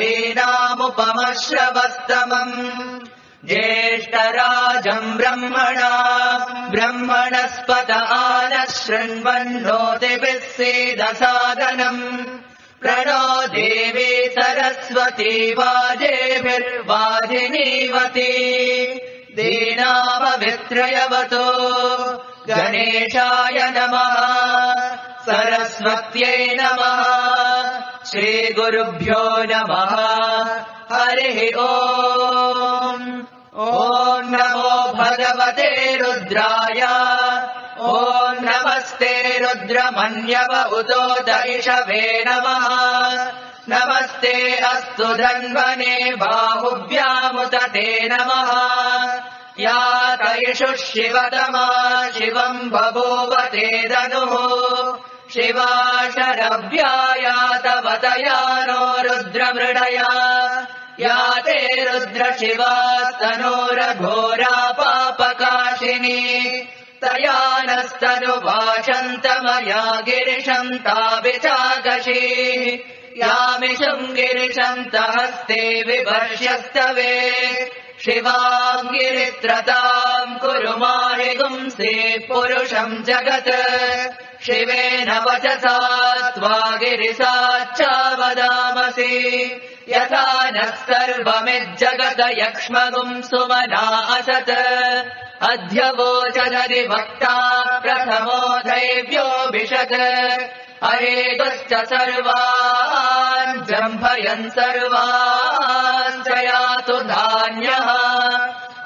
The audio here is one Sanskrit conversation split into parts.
दीनामुपमश्रवस्तमम् ज्येष्ठराजम् ब्रह्मणस्पत आनः शृण्वन्नोतिभिः सीदसादनम् प्रणो देवी सरस्वती वाजेभिर्वाजिनीवती दीनामभित्रयवतो गणेशाय नमः सरस्वत्यै नमः श्रीगुरुभ्यो नमः हरिः ओम् ॐ नमो भगवते रुद्राय ॐ नमस्ते रुद्रमन्यव उतोत इषवे नमः नमस्ते अस्तु धन्वने बाहुभ्यामुत ते नमः या तैषुः शिवतमा शिवम् बभूव ते दनुः शिवा शरव्याया तव तया नो रुद्रमृडया या ते रुद्रशिवास्तनोरघोरा पापकाशिनी तया नस्तनुवाशन्तमया गिरिशन्ताभिचाकशी यामिषम् गिरिशन्तहस्ते विभर्ष्यस्तवे शिवाङ्गिरित्रताम् कुरु माहिगुंसे पुरुषम् जगत् शिवेन वचसा त्वा गिरिसाच्चावदामसि यथा नः सर्वमिज्जगत यक्ष्मगुम् सुमना असत् अध्यवोचदधिवक्ता प्रथमो दैव्योऽभिषत् अरेगश्च सर्वान् जम्भयन् सर्वान् च यातु धान्यः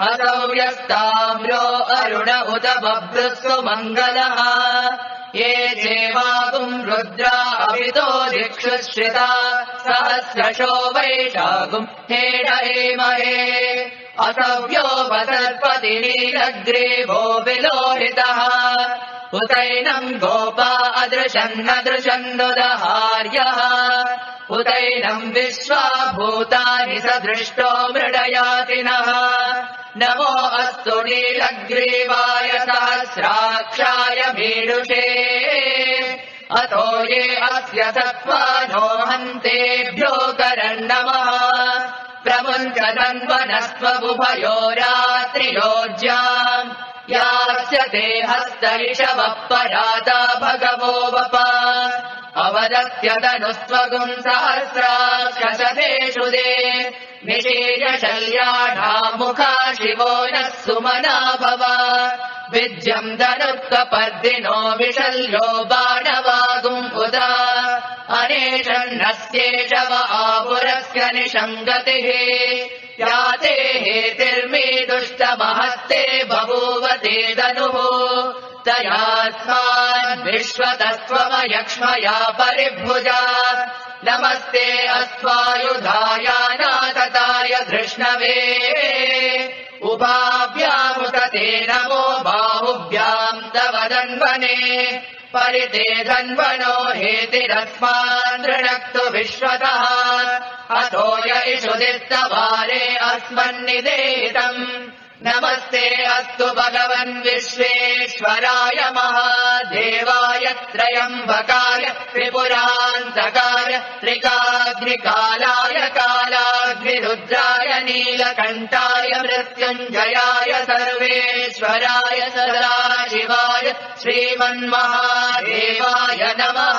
असौ यस्ताम्रो अरुण उत बभ्रुः मङ्गलः ये चेवागुम् रुद्रा अभितो दिक्षुश्रिता सहस्रशो वैशागुम् हेड एमहे असव्यो वसर्पति नीलग्रीवो विलोहितः उतैनम् गोपा अदृशन्नदृशन्नुदहार्यः उतैनम् विश्वा भूतानि सदृष्टो मृडयातिनः नमो अस्तु नीलग्रीवाय सहस्राक्षाय मीडुषे अतो ये अस्य सत्त्वानो हन्तेभ्यो करन्नमः प्रमुञ्चदन्वनस्त्वबुभयो रात्रियोज्याम् यास्यते हस्त इषवः पराता भगवो वप अवदत्यदनुस्त्वगुम् सहस्राक्षशतेषु दे निशीर्यशल्याढामुखा शिवो नः सुमना भव विद्यम् धनुक्कपर्दिनो विशल्यो बाणवागुम् उदा अनेषन्नस्येषव आपुरस्य निषङ्गतिः याते हेतिर्मे दुष्टमहस्ते बभूव ते दनुः तयास्मान् विश्वतस्त्वमयक्ष्मया परिभुजा नमस्ते अस्त्वायुधायानातताय धृष्णवे उभाभ्यामुत ते नमो बाहुभ्याम् तव धन्वने परिते धन्वनो हेतिरस्मान् दृणक्तु विश्वतः अतो य इषुदिस्तवारे अस्मन्निदेतम् नमस्ते अस्तु भगवन् विश्वेश्वराय महादेवाय त्रयम्बकाय त्रिपुरान्तकाय त्रिकाग्निकालाय कालाग्निरुद्राय नीलकण्ठाय मृत्युञ्जयाय सर्वेश्वराय सदाशिवाय श्रीमन्महादेवाय नमः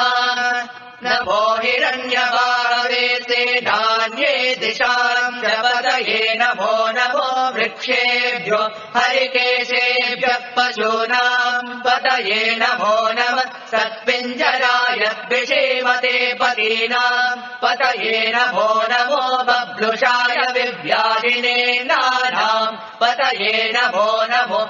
नमो हिरण्यबाहवे सेनान्ये दिशाम् जपतये नमो नमो वृक्षेभ्यो हरिकेशेभ्यः पशूनाम् पतये नमो नमः सत्पिञ्जराय विषेमते पतीनाम् पतये नमो नमो बभ्लुषाय विव्याधिने नानाम् पतये नमो नमो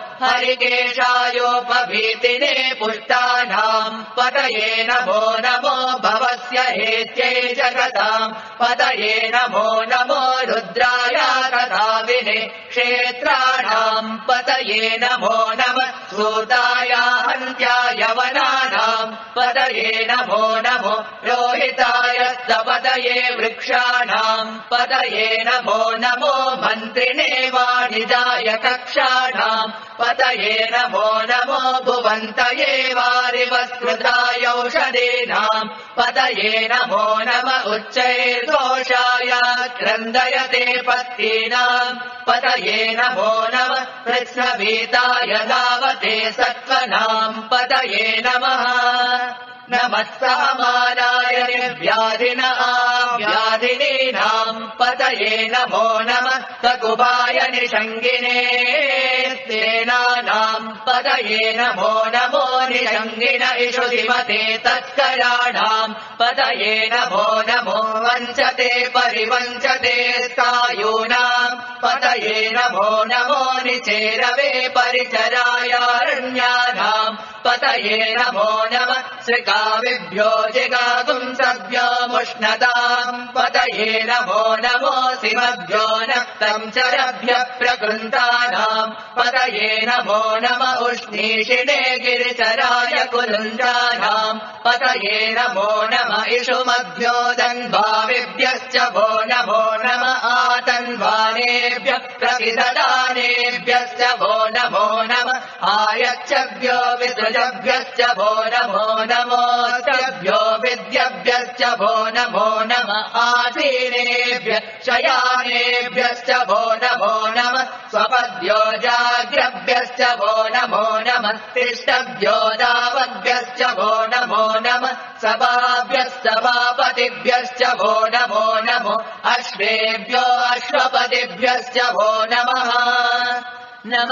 हरिकेशायोपभीतिने पुष्टानाम् पतये नमो नमो भवस्य हेत्यै जगताम् पतये नमो नमो रुद्राय कथाविने क्षेत्राणाम् पतये नमो नमः सूताय हन्त्याय वनानाम् पतये नमो नमो रोहिताय सपतये वृक्षाणाम् पतये नमो नमो मन्त्रिणे वाणिजाय कक्षाणाम् पतये नमो नमो भुवन्तये वारिवस्कृताय औषधीनाम् पतये पतये नमो नम उच्चैर्घोषाय क्रन्दयते पत्नीनाम् पतये नमो नम कृत्स्नवीताय धावते सत्त्वनाम् पतये नमः नमः सामानाय निर्व्याधिनाम् पतये नमो नमः सकुबाय निषङ्गिने सेनानाम् पतये नमो नमो निषङ्गिन इषुधिमते तत्कराणाम् पतये नमो नमो वञ्चते परिवञ्चते सायूनाम् पतये नमो नमो निचेरवे परिचरायारण्यानाम् पतये नमो नमः श्रिकाविभ्यो जिगागुंसभ्यो मुष्णताम् पतये नमो नमो सिमभ्यो नक्तम् चरभ्यः प्रकृन्तानाम् पतये नमो नम उष्णीषिणे गिरिचराय कुरुञ्जानाम् पतये नमो नम इषुमभ्यो दन्वाविभ्यश्च वो नमो नम आतन्वानेभ्यः प्रतिददानेभ्यश्च वो नमो नम आयच्छभ्यो विसृजभ्यश्च वो नमो नमोऽस्तभ्यो विद्यभ्यश्च वो नमो नम आसीनेभ्यः शयानेभ्यश्च वो नमो नम स्वपद्यो जाग्रभ्यश्च वो नमो नम तिष्ठभ्यो दावभ्यश्च वो नमो नम सभाभ्यश्च सभापतिभ्यश्च वो नमो नमो अश्वेभ्यो अश्वपतिभ्यश्च वो नमः नम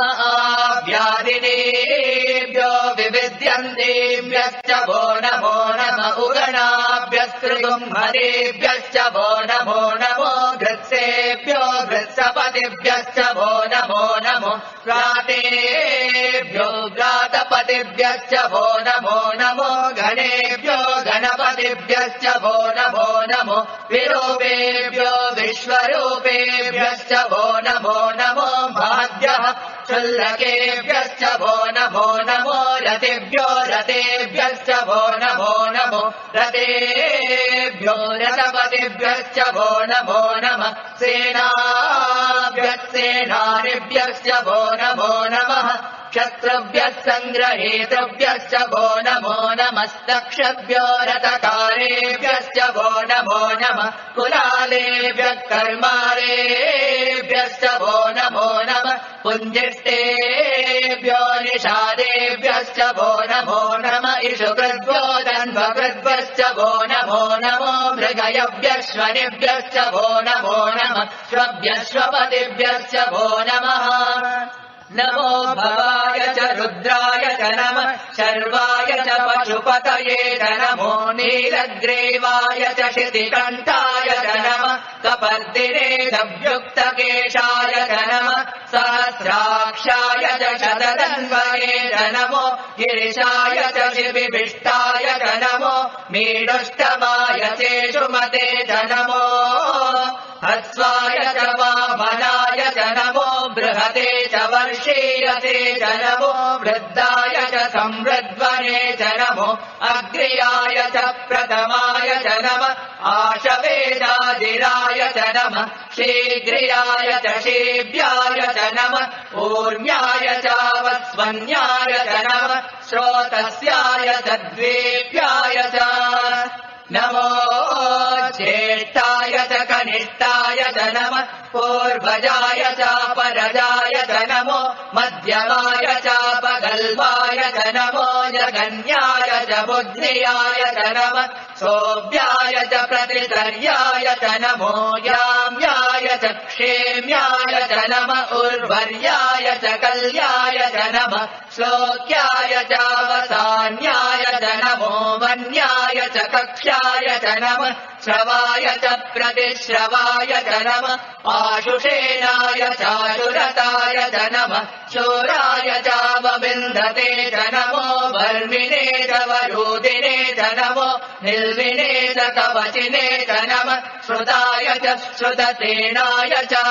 आव्यादिनेभ्यो विविद्यन्तेभ्यश्च वो नमो नम उगणाभ्यस्तृगुम्हरेभ्यश्च वो नमो नमो घृत्सेभ्यो घृत्सपतिभ्यश्च वो नमो नमो व्रातेभ्यो व्रातपतिभ्यश्च वो नमो नमो गणेभ्यो गणपतिभ्यश्च वो नमो नमो विरूपेभ्यो विश्वरूपेभ्यश्च वो नमो नमो भाग्यः क्षुल्लकेभ्यश्च वो नमो नमो रतेभ्यो रतेभ्यश्च वो नमो नमो रतेभ्यो रथपतिभ्यश्च वो नमो नमः सेनाभ्यः सेनानिभ्यश्च वो नमो नमः क्षत्रुभ्यः सङ्ग्रहेतृभ्यश्च वो नमो नमस्तक्षभ्यो रथकारेभ्यश्च वो नमो नमः कुलालेभ्यः कर्मारेभ्यश्च वो नमो नमः पुञ्जिष्टेभ्यो निषादेभ्यश्च वो नमो नमः इषुकृद्भ्यो दन्वकृद्भ्यश्च वो नमो नमो मृगयभ्यश्वनिभ्यश्च वो नमो नमः श्वभ्यश्वपतिभ्यश्च वो नमः नमो भवाय च रुद्राय च नमः शर्वाय च पशुपतये च नमो नीलग्रीवाय च शितिकण्ठाय च नमः कपर्दिने दव्युक्तकेशाय च नमः सहस्राक्षाय च शतधन्वये च नमो गिरिशाय च शिबिभिष्टाय च नमो मीडुष्टमाय चेषुमते च नमो हस्वाय च वामनाय च नमो बृहते च वर्षीयते च नमो वृद्धाय च संवृद्वने च नमो अग्र्याय च प्रथमाय च नमः आशवेदाजिराय च नमः शीघ्रियाय च शीभ्याय च नमः ऊर्म्याय च वस्वन्याय च नमः श्रोतस्याय च द्वेभ्याय च नमो ज्येष्ठाय च कनिष्ठाय च नमः पूर्वजाय च परजाय च नमो मध्यमाय च पगल्वाय च नमो जगन्याय च बुद्ध्याय च नमः सोऽभ्याय च प्रतितर्याय च नमो याम्याय च क्षेम्याय च नमः उर्वर्याय च कल्याय च नमः श्लोक्याय च वसान्याय च नमो वन्याय च कक्ष्याय च नमः श्रवाय च प्रतिश्रवाय च नमः आशुषेणाय चाशुरताय च नमः शूराय चावबिन्धते च नमो वर्मिणे च वरूदिने च नमो निर्विणे च कवचिने च नमः श्रुताय च श्रुतसेनाय च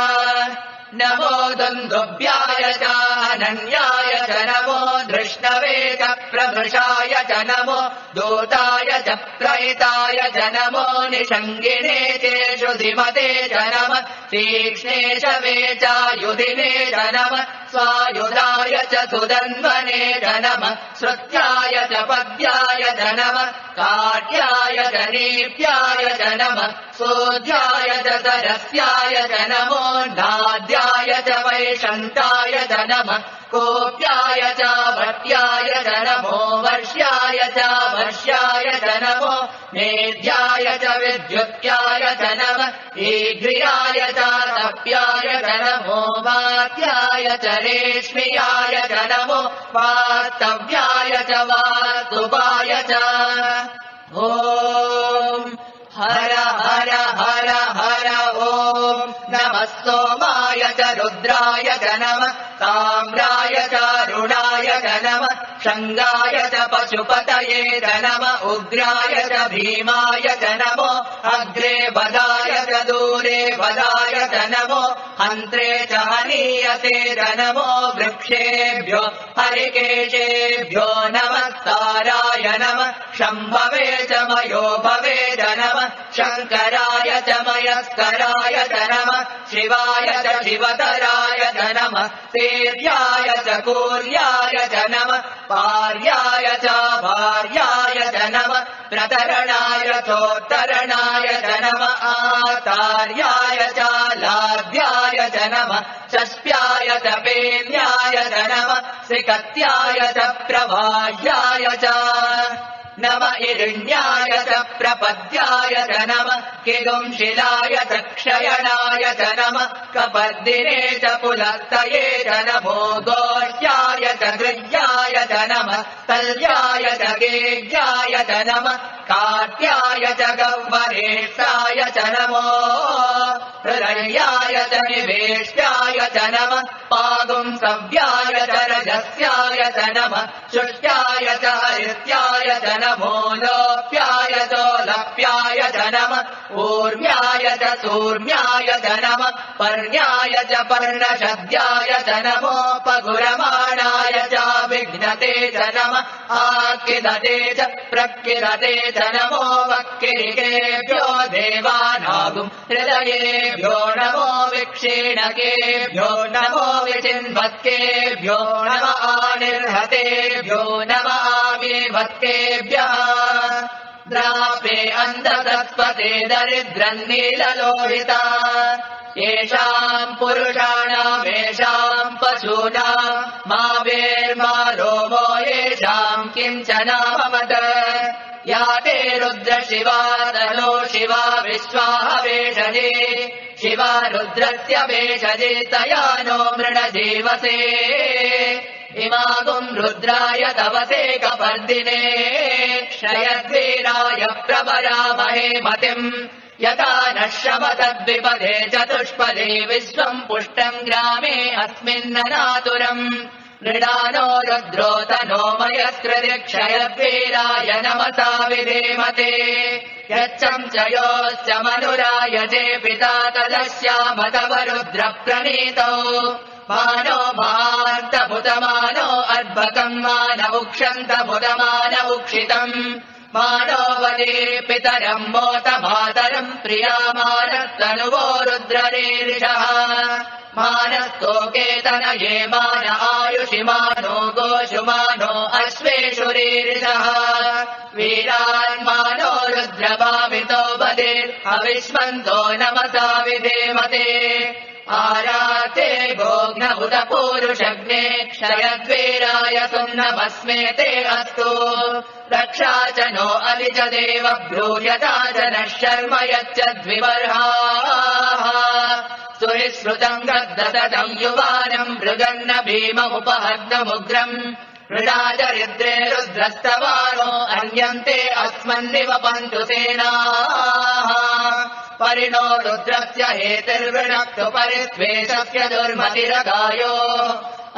नमो दुन्दुभ्याय च अनन्याय च नमो धृष्णवे च प्रभृशाय च नमो दूताय च प्रहिताय च नमो निषङ्गिने चेषु धीमते च नमः तीक्ष्णे शवे चायुधिने च नमः स्वायुधाय च सुदन्वने च नमः श्रुत्याय च पद्याय च नमः काट्याय च नीप्याय च नमः सोऽध्याय च सरस्याय च नमो नाद्याय च वैशन्ताय च नमः कोप्याय च भट्याय च नमो वर्ष्याय च वर्ष्याय च नमो मेध्याय च विद्युत्याय च नमः ईघ्रियाय च तप्याय च नमो वात्याय च रेश्मियाय च नमो वास्तव्याय च वास्तुपाय च ॐ हर हर हर हर ॐ नमः सोमाय च रुद्राय च नमः ताम्राय च रुणाय च नमः शङ्गाय च पशुपतये च नमः उग्राय च भीमाय च नमो अग्रे वदाय च दूरे वदाय च नमो हन्त्रे च हनीयते च नमो वृक्षेभ्यो हरिकेशेभ्यो नमस्काराय नमः शम्भवे च मयो भवे च नमः शङ्कराय च मयस्कराय च नमः शिवाय च शिवतराय च नमः सेव्याय च कूर्याय च नमः पार्याय च भार्याय च नमः प्रतरणाय चोत्तरणाय च नमः आतार्याय च लाभ्याय च नमः षष्ट्याय च पेन्याय च नमः श्रिकत्याय च प्रभाह्याय च नमः इरिण्याय च प्रपद्याय च नमः किगुंशिलाय च क्षयणाय च नमः कपर्दिने च पुलस्तये च नमो गोह्याय च गृह्याय च नमः तल्याय च गेह्याय च नमः काट्याय च गह्वरेष्ठाय च नमो हृदयाय च निवेष्ट्याय च नमः पागुंसव्याय च रजस्याय च नमः शुष्ट्याय च हरित्याय च नमो लोप्याय चोलप्याय च नमः ऊर्म्याय च सूर्म्याय च नमः पर्ण्याय च पर्णशद्याय च नमो पगुरमाणाय च विघ्नते च नमः आकिदते च प्रकिदते च नमो वक्किरिकेभ्यो देवानागुं हृदयेभ्यो नमो विक्षीणकेभ्यो नमो विचिन्वत्केभ्यो नमः आनिर्हतेभ्यो नमः आविभक्तेभ्यः द्रापे अन्धसत्पते दरिद्रम् नीललोहिता येषाम् पुरुषाणाम् येषाम् पशूनाम् मा वेर्मा रोमो येषाम् किञ्चनामवद या ते रुद्र शिवा तनो शिवा विश्वाह वेषजे शिवा रुद्रस्य वेषजे तया नो मृणजीवसे इमागुम् रुद्राय तवसे कपर्दिने क्षयद्वीराय प्रवरामहे मतिम् यथा नः शमतद्विपदे चतुष्पदे विश्वम् पुष्टम् ग्रामे अस्मिन्ननातुरम् मृडानो रुद्रो तनो मयस्कृति क्षयद्वीराय नमसा विधेमते यच्चम् च योश्च मनुरायजे पिता तदस्याम तव रुद्र प्रणीतौ मानो मान्तमुतमानो अर्भकम् मान उक्षन्तमुतमान उक्षितम् मानो वदे पितरम् मोत मातरम् प्रियामानस्तनुवो रुद्ररीर्षः मानस्तोकेतनये मान आयुषि मानो गोषुमानो अश्वेषुरीर्षः वीरान् मानो रुद्रभावितो वदे अविष्मन्तो नमसा विधेमते आराते गोघ्न उत पूरुषग्ने क्षयद्वीराय सुम्नमस्मेते अस्तु रक्षा च नो अलि च देव ब्रूयता च नः शर्म यच्च द्विबर्हाः सुरिश्रुतम् गद्दतम् युवानम् मृगन्न भीममुपहग्नमुग्रम् मृडाचरिद्रे रुद्रस्तवानो अन्यन्ते अस्मन्निव पन्तु सेनाः परिणो रुद्रस्य हेतिर्वृणक्तु परित्वेषस्य दुर्मतिरगायो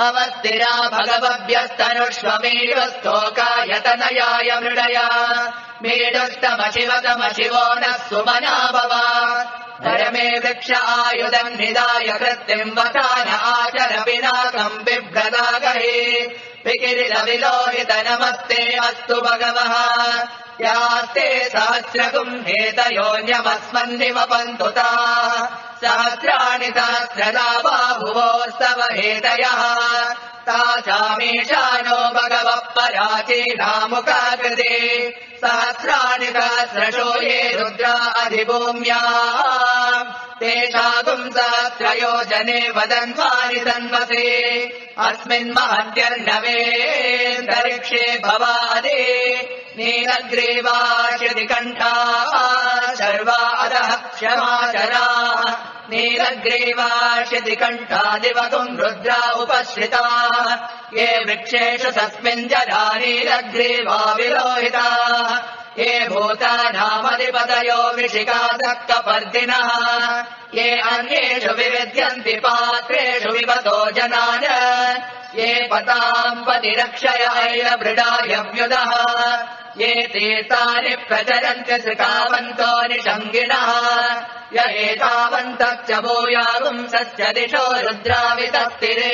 अवस्थिरा भगवभ्यस्तनुष्वमेढस्तोकायतनयाय मृडया मेढुष्टमशिवतमशिवो नः सुमना भव धर्मे वृक्ष आयुधम् निदाय कृत्तिम् वसान आचर पिनाकम् बिभ्रदागहे विकिरिलविलोहित नमस्ते अस्तु भगवः यास्ते सहस्रगुम् हेतयोऽन्यमस्मन्निव पन्तु ताः सहस्राणि सहस्रदा बाहुवोस्तव हेतयः तासामीशानो भगवः पराचीनामुखाकृते सहस्राणि सहस्रशो ये रुद्रा अधिभूम्या तेषागुं सहस्रयोजने वदन्वानि तन्वसे अस्मिन् महत्यर्णवेऽन्तरिक्षे भवादे नीलग्रीवाश्यति कण्ठा शर्वा अधः क्षमाचरा नीलग्रीवाश्यति कण्ठा दिवगुं रुद्रा उपश्रिता ये वृक्षेषु तस्मिन् जरा नीलग्रीवा विलोहिता ये भूतानामधिपतयो विशिखासः कपर्दिनः ये अन्येषु विविध्यन्ति पात्रेषु विपतो जनान् ये पताम् पतिरक्षय ऐलभृडायव्युदः ये तीर्थानि प्रचरन्ति सृकावन्तो निषङ्गिणः य एतावन्तः च भूयागुंसस्य दिशो रुद्रावितप्तिरे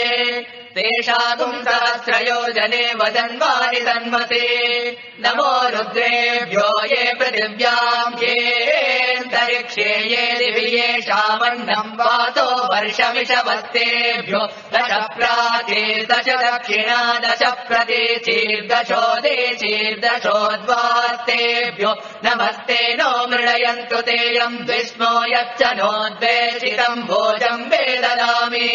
तेषागुं सहस्रयोजने वदन्वानि तन्वते नमो रुद्रेभ्यो ये पृथिव्याम् येऽन्तरिक्षे ये दिवि येषामन्नम् वातो वर्षमिषवस्तेभ्यो दश प्राचीर्दश दक्षिणा दश प्रतीचीर्दशोदेचीर्दशोद्वास्तेभ्यो नमस्ते नो मृडयन्तु तेयम् द्विष्णो यच्च नोद्वेषितम् भोजम् वेददामि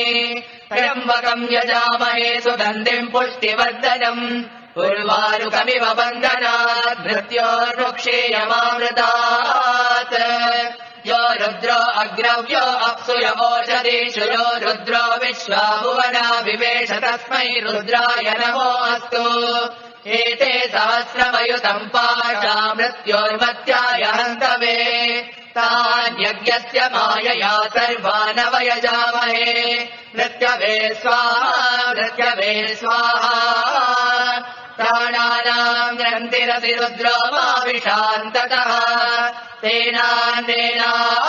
त्र्यम्बकम् यजामहे सुगन्धिम् पुष्टिवर्धनम् उर्वारुकमिव बन्धनात् मृत्योर्मुक्षीयमामृतात् यो रुद्रो अग्रव्यो अप्सु यवोषधीषु यो रुद्रो विश्वा भुवना विवेश तस्मै रुद्राय नमो अस्तु एते सहस्रमयुतम् पाशा मृत्योर्मत्याय हन्तवे तान्यज्ञस्य मायया सर्वानवयजामहे मृत्यवे स्वाहा प्राणानाम् ग्रन्थिरसि रुद्रो माविशान्ततः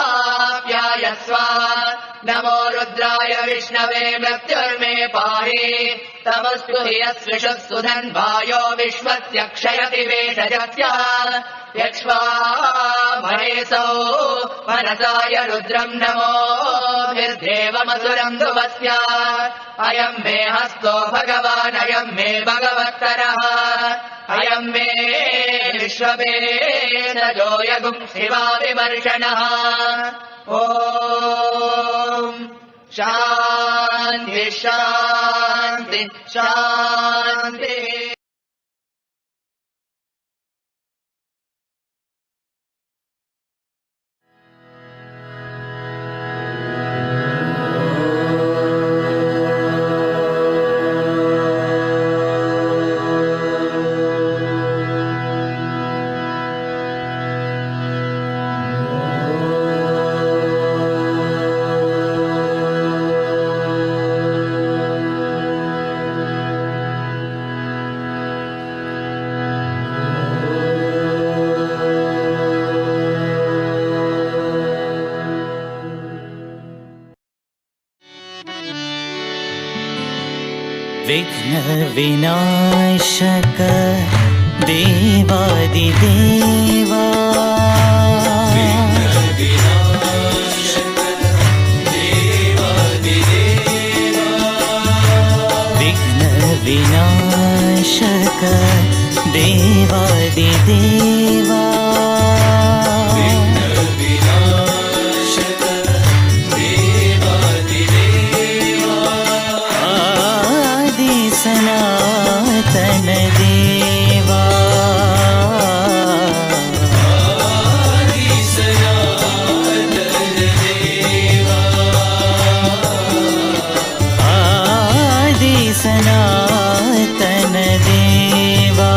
तेनाप्यायस्व नमो रुद्राय विष्णवे मृत्युर्मे पाहि तमस्तु हि यस्विषुः सुधन्वायो विश्वस्य क्षयति वेषजस्य यक्ष्वामहेसौ मनसाय रुद्रम् नमोभिर्देवमसुरम् ध्रुवस्य अयम् मे हस्तो भगवान् अयम् मे भगवत्तरः अयम् मे विश्ववेदजो यगुं शिवाविमर्शनः ॐ शान्ति शान्ति शान्ति विघ्न विनाशक देवादिदेवा विघ्न विनाशक देवादिदेवा सनातन देवा आदि सनातन देवा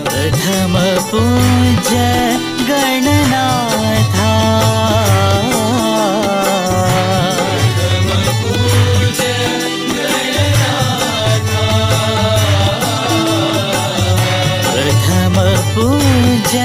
प्रथम पूज्य गणनाथा प्रथम पूज्य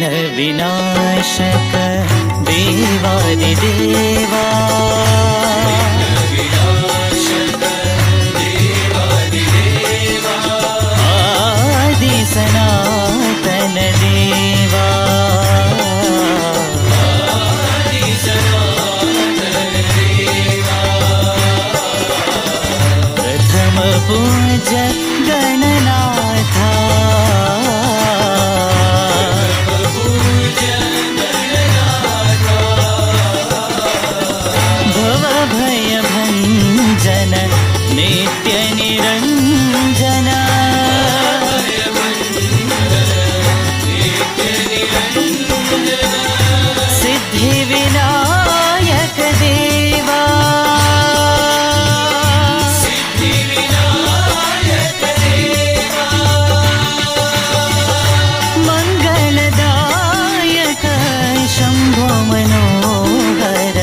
विघ्न विनाशक देवादिदेवा आदि सनातन देवा प्रथम पूज्य गणनाथा भवभयभञ्जन नित्य निरञ्जन सिद्धिविनायक देवा मङ्गलदायक शम्भो मनोहर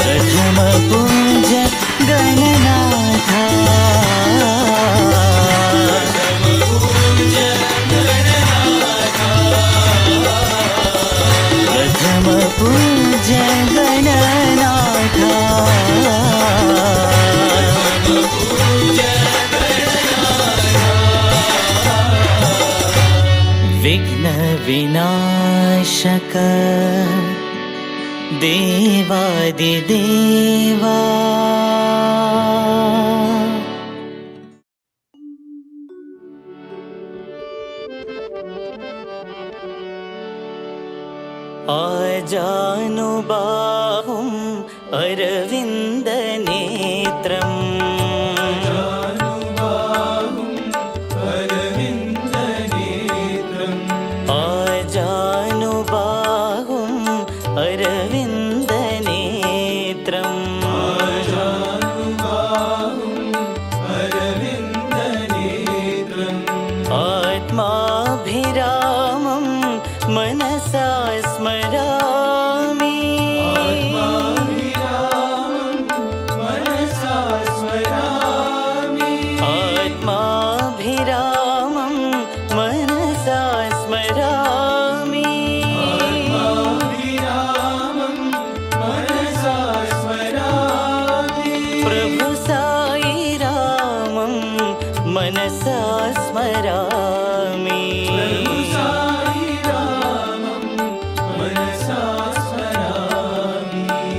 प्रथम पूज्य गणनाथा प्रथम पूज्य गणनाथा विघ्न विनाशक देवादिदेवा आजानुबाहुम् अरविन्दनेत्रम् आजानुबाहुम् अरविन्दनेत्रम् आत्माभिरामं मनसा स्मरामि आत्माभिरामं मनसा स्मरामि प्रभु साई रामं मनसा स्मरामि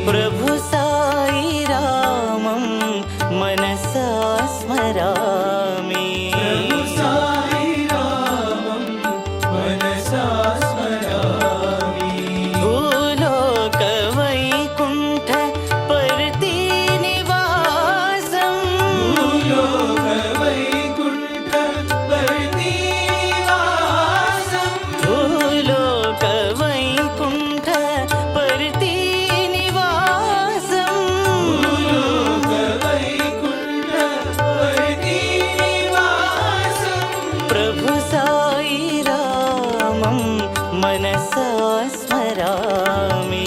प्रभु साई रामं मनसा स्मरामि भूलोक वैकुण्ठ परतिनिवासं भूलोक वैकुण्ठ प्रभु साई रामं मनसा स्मरामि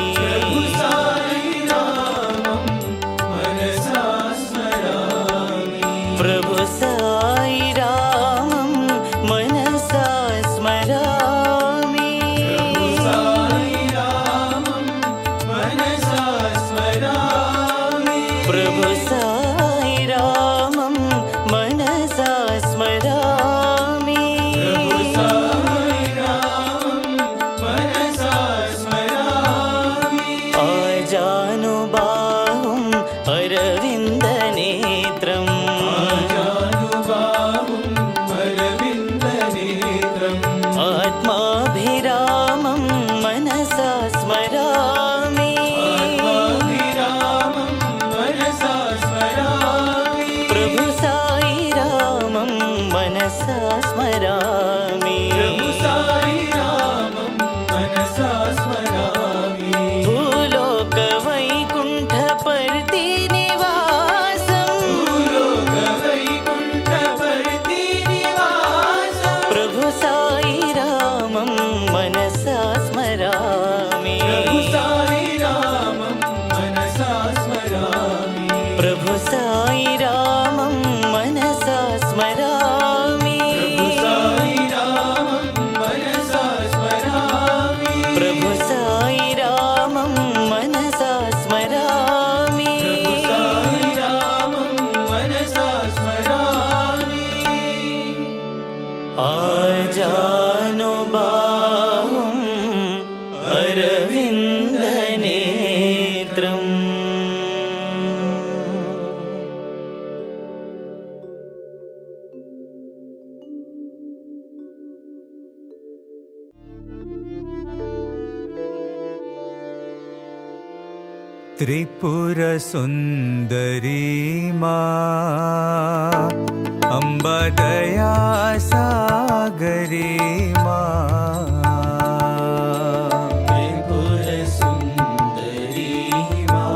प्रभु साई रामं मनसा स्मरामि प्रभु साई रामं मनसा स्मरामि आजानुबाहुम् अरविन्दनेत्रम् आत्माभिरामं मनसा स्मरामि प्रभु साई रामं मनसा स्मरामि भूलोक वै त्रिपुर सुंदरी माँ अम्बा दया सागरी माँ त्रिपुर सुंदरी माँ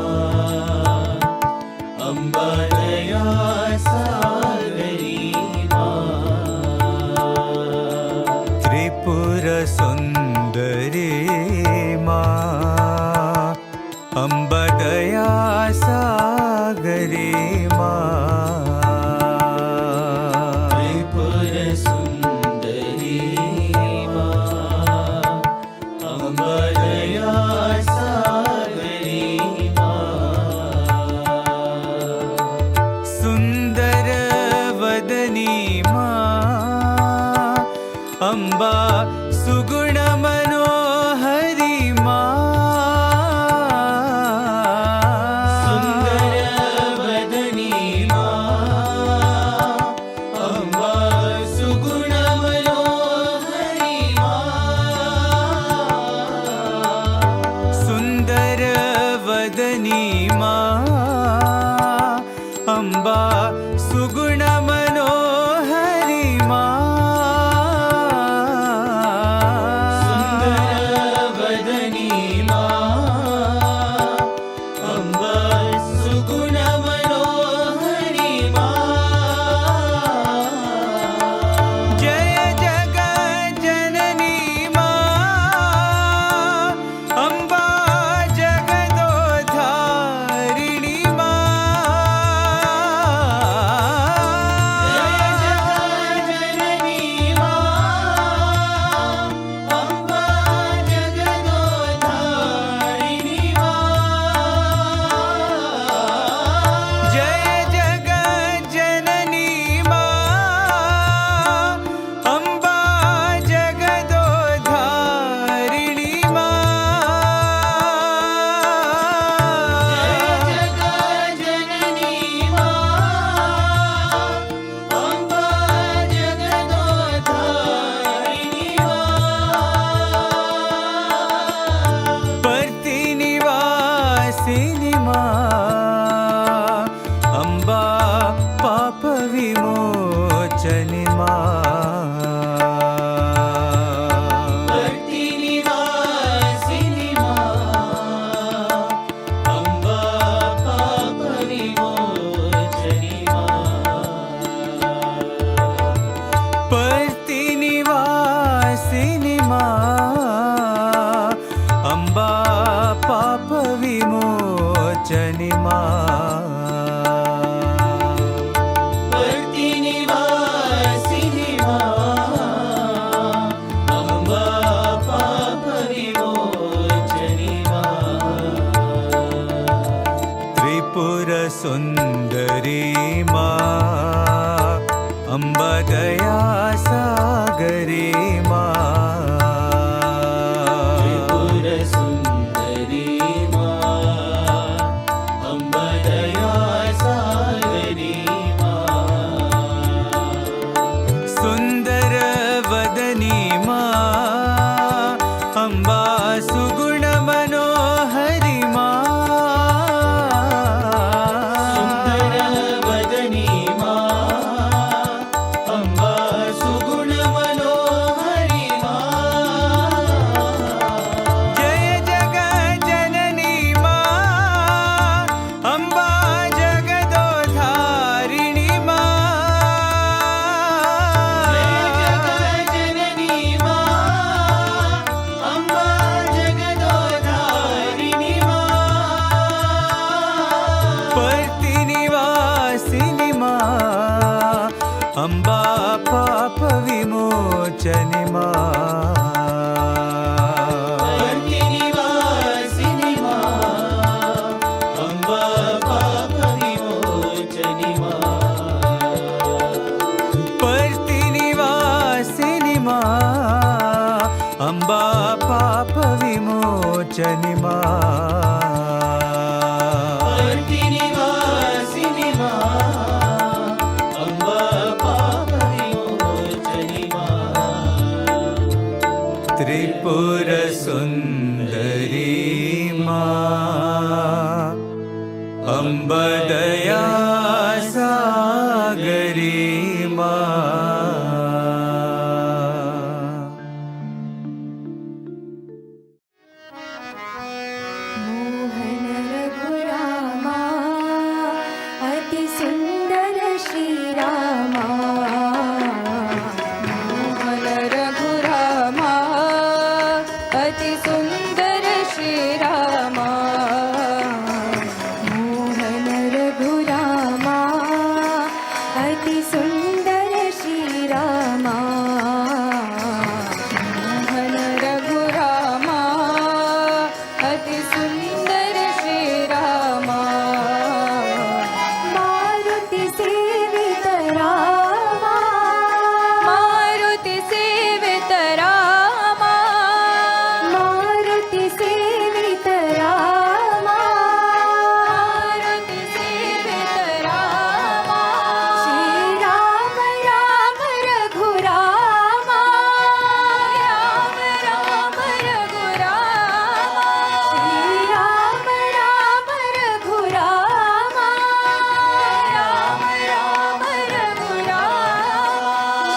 अम्बा दया सागरी माँ त्रिपुर सुंदरी माँ अम्बा दया सागरी माँ त्रिपुर सुंदरी माँ अम्बा दया सागरी माँ सुंदर वदनी माँ अम्बा सुगुण मनोहरी माँ अम्बा सुगुण मनोहरी माँ सुंदर वदनी माँ अम्बा सुगुण मनोहरी माँ जय जगत जननी माँ अम्बा जगदोधारिणी अम्बा पाप विमोचनी निवासिनी अम्बा पाप विमोचनी पर्ति निवासिनी अम्बा पाप विमोचनी पर्ति निवासिनी अम्बा पाप विमोचनी त्रिपुर सुंदरी माँ अम्बा दया सागरी माँ त्रिपुर सुंदरी सुंदर वदनी माँ अम्बा सुगुण मनोहरी माँ सुंदर वदनी माँ अम्बा सुगुण मनोहरी माँ जय जगत जननी माँ अम्बा जगदोधारिणी माँ अम्बा पाप विमोचनी पर्ति निवासिनी अम्बा पाप विमोचनी पर्ति निवासिनी अम्बा पाप विमोचनी पर्ति निवासिनी त्रिपुर सुंदरी माँ अम्ब दया सागरी मोहन रघुरामा अति सुंदर श्री रामा मोहन रघुरामा अति सुंदर श्री रामा मोहन रघुरामा अति सुंदर श्री रामा मोहन रघुरामा अति सुंदर श्री रामा मारुति सेवित रामा मारुति सेवित रामा मारुति सेवित रामा मारुति सेवित रामा श्री राम राम रघुरामा राम राम रघुरामा श्री राम राम रघुरामा राम राम रघुरामा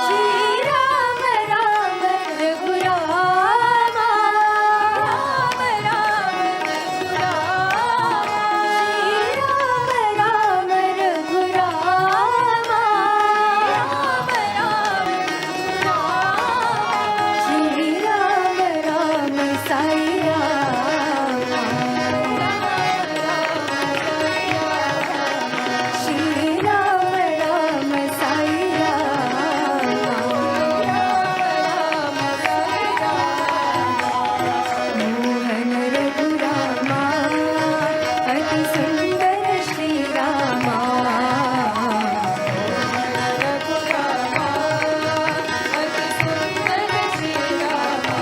श्री राम राम रघुरामा राम राम रघुरामा श्री राम राम साई राम श्री राम राम साई मोहन रघुरामा अति सुंदर श्री रामा रघुरामा अति सुंदर श्री रामा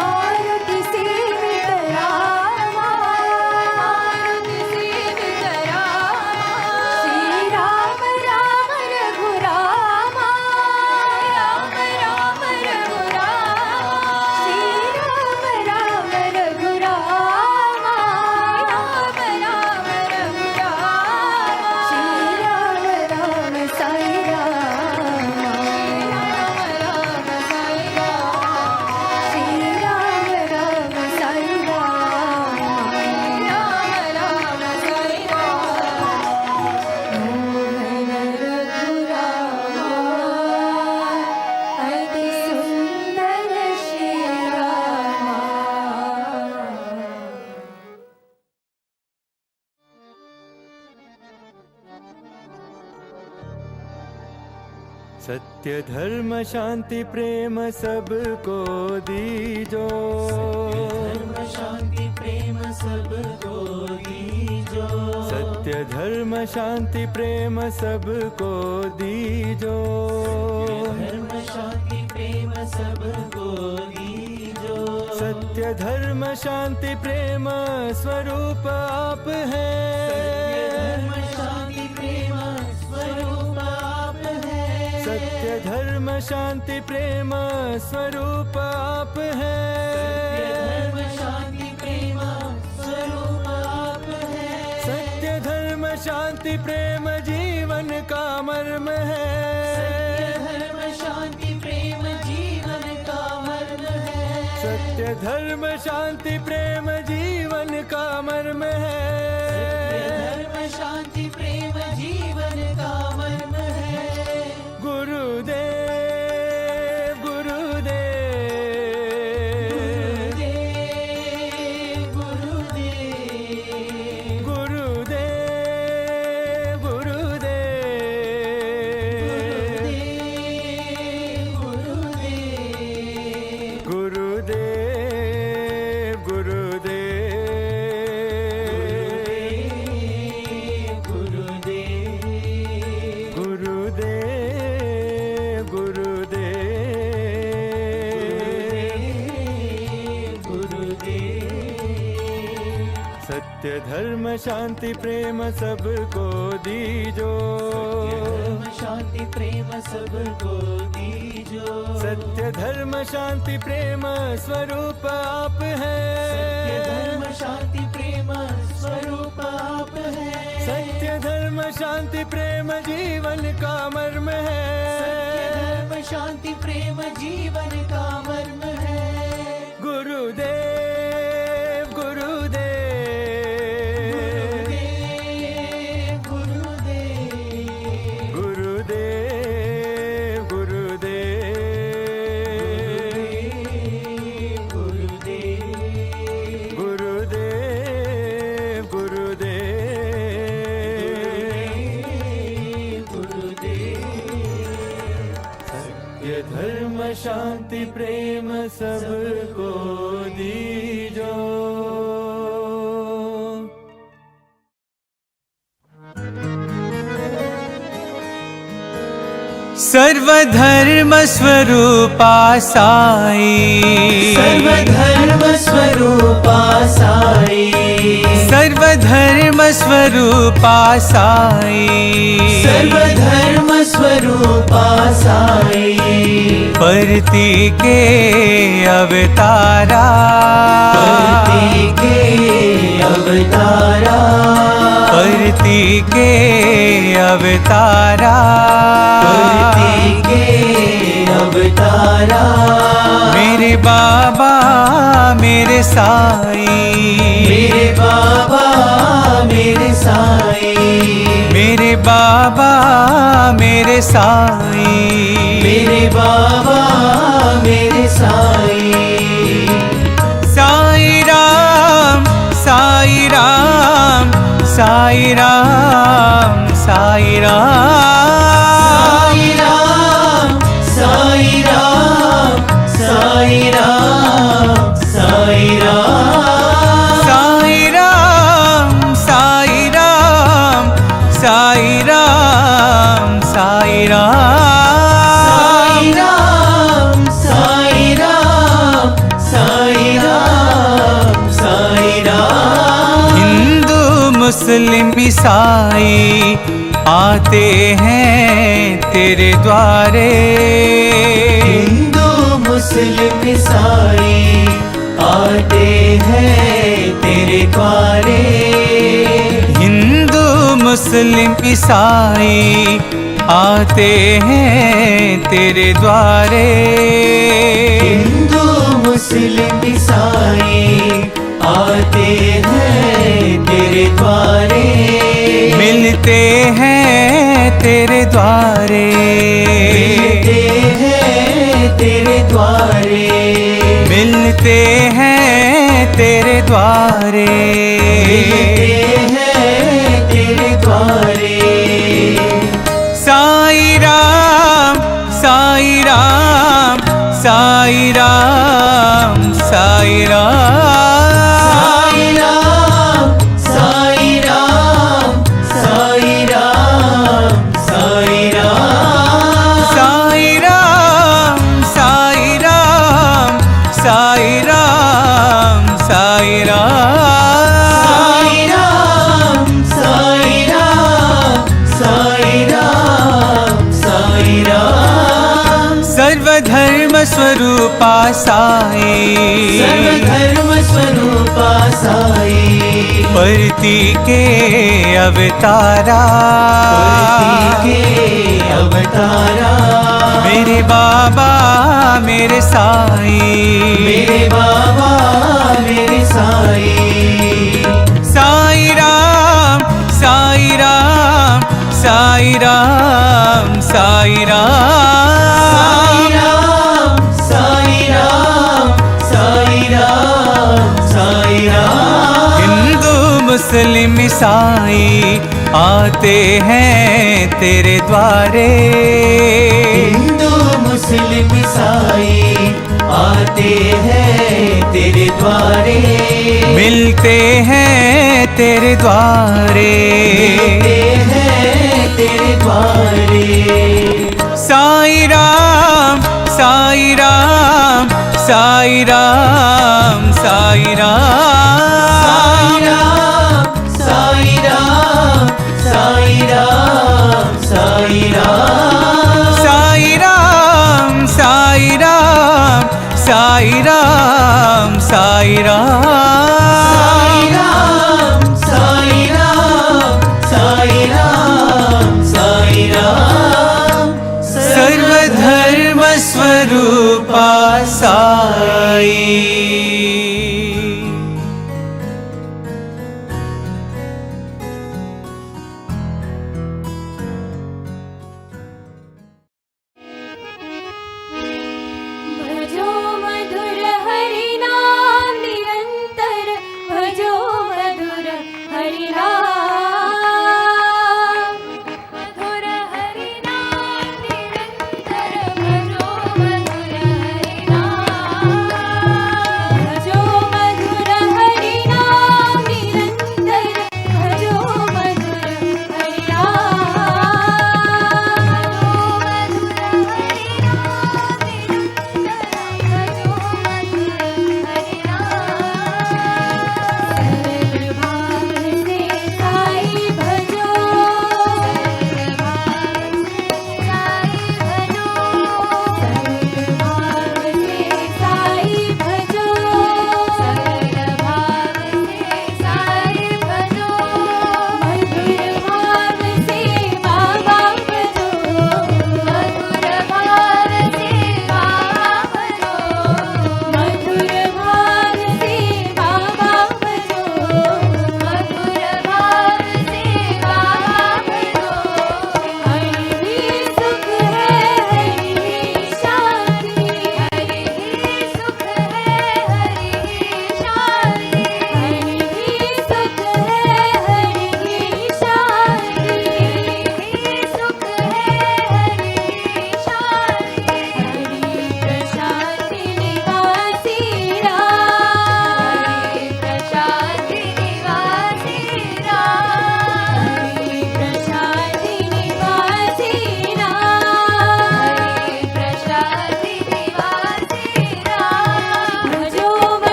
मारुति सेवित रामा मारुति सेवित रामा श्री राम राम रघुरामा राम राम रघुरामा श्री राम राम रघुरामा राम राम रघुरामा श्री राम राम साई राम राम साई राम श्री राम राम साई राम राम साई राम मोहन रघुरामा अति सुंदर श्री रामा सत्य धर्म शांति प्रेम सबको दीजो शांति प्रेम सबको दीजो सत्य धर्म शांति प्रेम सबको दीजो धर्म शांति प्रेम सबको दीजो सत्य धर्म शांति प्रेम स्वरूप आप हैं धर्म शांति प्रेम स्वरूप आप है सत्य धर्म शांति प्रेम स्वरूप आप हैं धर्म शांति प्रेम स्वरूप आप है सत्य धर्म शांति प्रेम जीवन का मर्म है धर्म शांति प्रेम जीवन का मर्म है सत्य धर्म शांति प्रेम जीवन का मर्म है धर्म शांति प्रेम जीवन का मर्म है गुरुदेव गुरुदेव गुरुदेव गुरुदेव गुरुदेव गुरुदेव सत्य धर्म शांति प्रेम सबको दीजो शांति प्रेम सबको दीजो सत्य धर्म शांति प्रेम स्वरूप आप हैं धर्म शांति प्रेम स्वरूप शांति प्रेम जीवन का मर्म है। धर्म शांति प्रेम जीवन का मर्म है। गुरुदेव गुरुदेव गुरुदेव गुरुदेव गुरुदेव गुरुदेव गुरुदेव गुरुदेव गुरुदेव सत्य धर्म शांति प्रेम सबको दीजो। सर्वधर्म स्वरूपा साई, सर्वधर्म स्वरूपा साई, सर्वधर्म स्वरूपा साई, सर्वधर्म स्वरूपा साई, परती के अवतारा, परती के अवतारा, परती के अवतारा, परती के अवतारा, मेरे बाबा मेरे साई, मेरे बाबा मेरे साई, मेरे बाबा मेरे साई, मेरे बाबा मेरे साई। साई राम साई राम साई राम साई राम साई राम साई राम साई राम साई राम साई राम साई राम साई राम साई राम साई राम साई राम। हिंदू मुस्लिम ईसाई आते हैं तेरे द्वारे, हिंदू मुस्लिम ईसाई आते हैं तेरे द्वारे, हिंदू मुस्लिम ईसाई आते हैं तेरे द्वारे, हिंदू मुस्लिम ईसाई आते हैं तेरे द्वारे, मिलते हैं तेरे द्वारे, मिलते हैं तेरे द्वारे, मिलते हैं तेरे द्वारे, मिलते हैं तेरे द्वारे। साई राम साई राम साई राम साई राम साई राम साई राम साई राम साई राम साई राम साई राम साई राम साई राम साई राम साई राम साई राम। सर्वधर्म स्वरूपा साई, सर्वधर्म स्वरूपा साई, परती के अवतारा, परती के अवतारा, मेरे बाबा मेरे साई, मेरे बाबा मेरे साई। साई राम साई राम साई राम साई राम साई राम साई राम साई राम। हिंदू मुस्लिम ईसाई आते हैं तेरे द्वारे, हिंदू मुस्लिम ईसाई आते हैं तेरे द्वारे, मिलते हैं तेरे द्वारे, मिलते हैं तेरे द्वारे। साई राम साई राम साई राम साई राम साई राम साई राम साई राम साई राम साई राम साई राम साई राम साई राम साई राम साई राम हरि नाम मधुर हरि नाम निरंतर भजो मधुर हरि नाम भजो मधुर हरि नाम निरंतर भजो मधुर हरि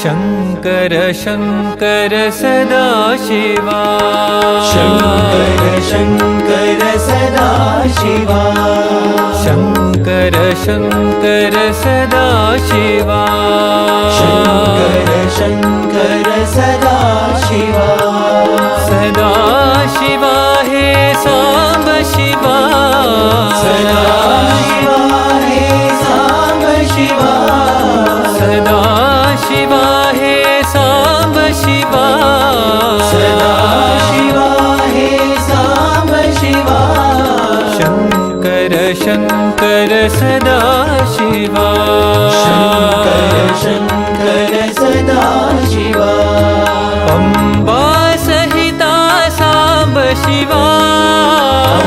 शंकर शंकर सदा शिवा शंकर शंकर सदा शिवा शंकर शंकर सदा शिवा शंकर शंकर सदा शिवा सदा शिवा हे सांब शिवा सदा शिवा हे सांब शिवा सदा शिवा हे सांब शिवा सदा शिवा हे सांब शिवा शंकर शंकर सदा शिवा शंकर शंकर सदा शिवा अम्बा सहिता सांब शिवा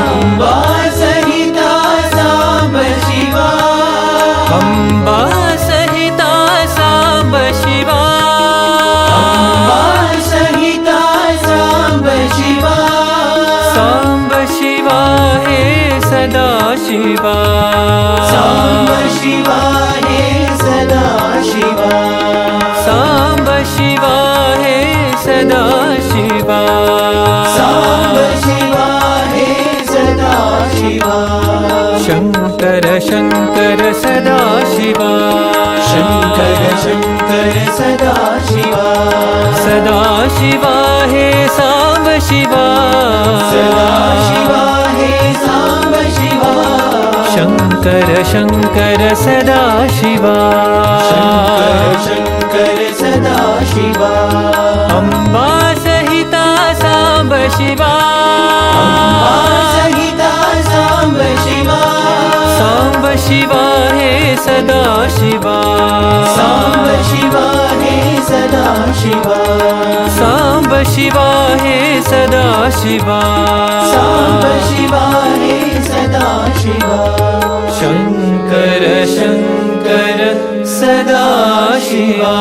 अम्बा सहिता सांब शिवा अम्बा सहिता सांब शिवा अम्बा सहिता सांब शिवा सांब शिवा हे सदा शिवा सांब शिवा हे सदा शिवा सांब शिवा हे सदा शिवा सांब शिवा हे सदा शिवा शंकर शंकर सदा शिवा शंकर शंकर सदा शिवा सदा शिवा हे सांब शिवा सदा शिवा हे सांब शिवा शंकर शंकर सदा शिवा शंकर शंकर सदा शिवा अम्बा सहिता सांब शिवा अम्बा सहिता सांब शिवा सांब शिवा हे सदा शिवा सांब शिवा हे सदा शिवा सांब शिवा हे सदा शिवा सांब शिवा हे सदा शिवा Shankar Shankar Sadashiva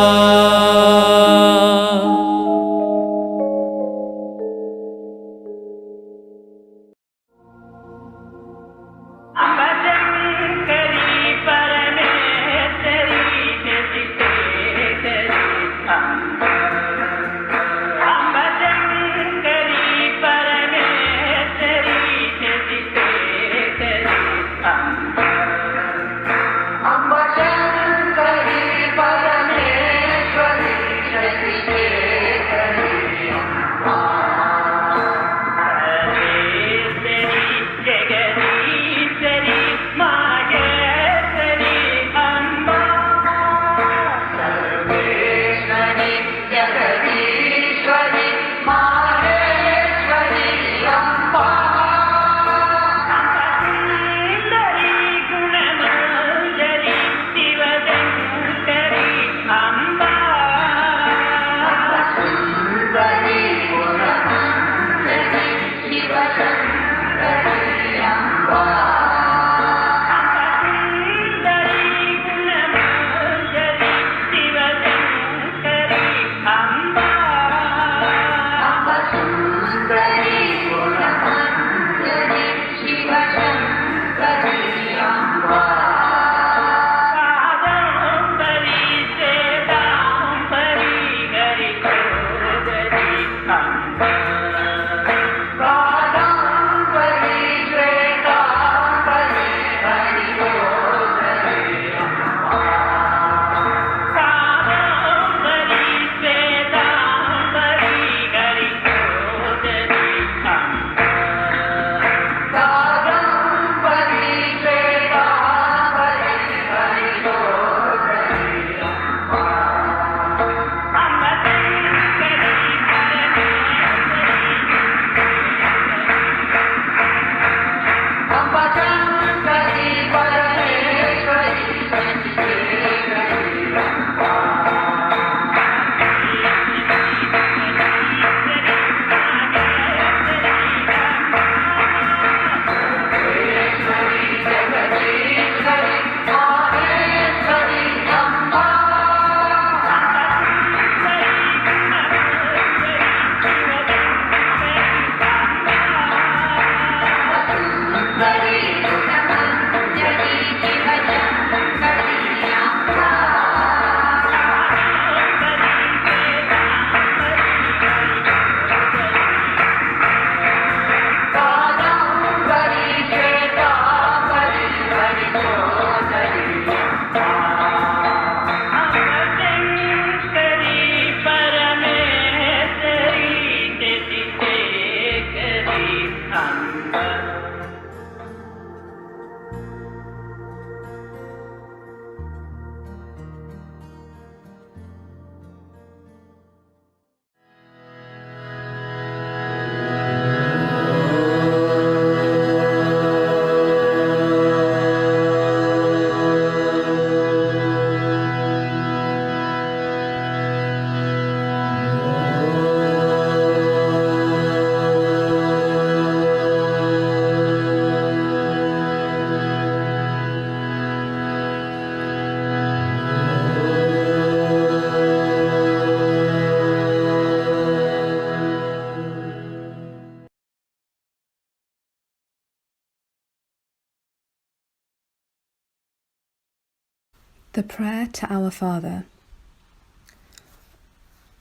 The Prayer to Our Father.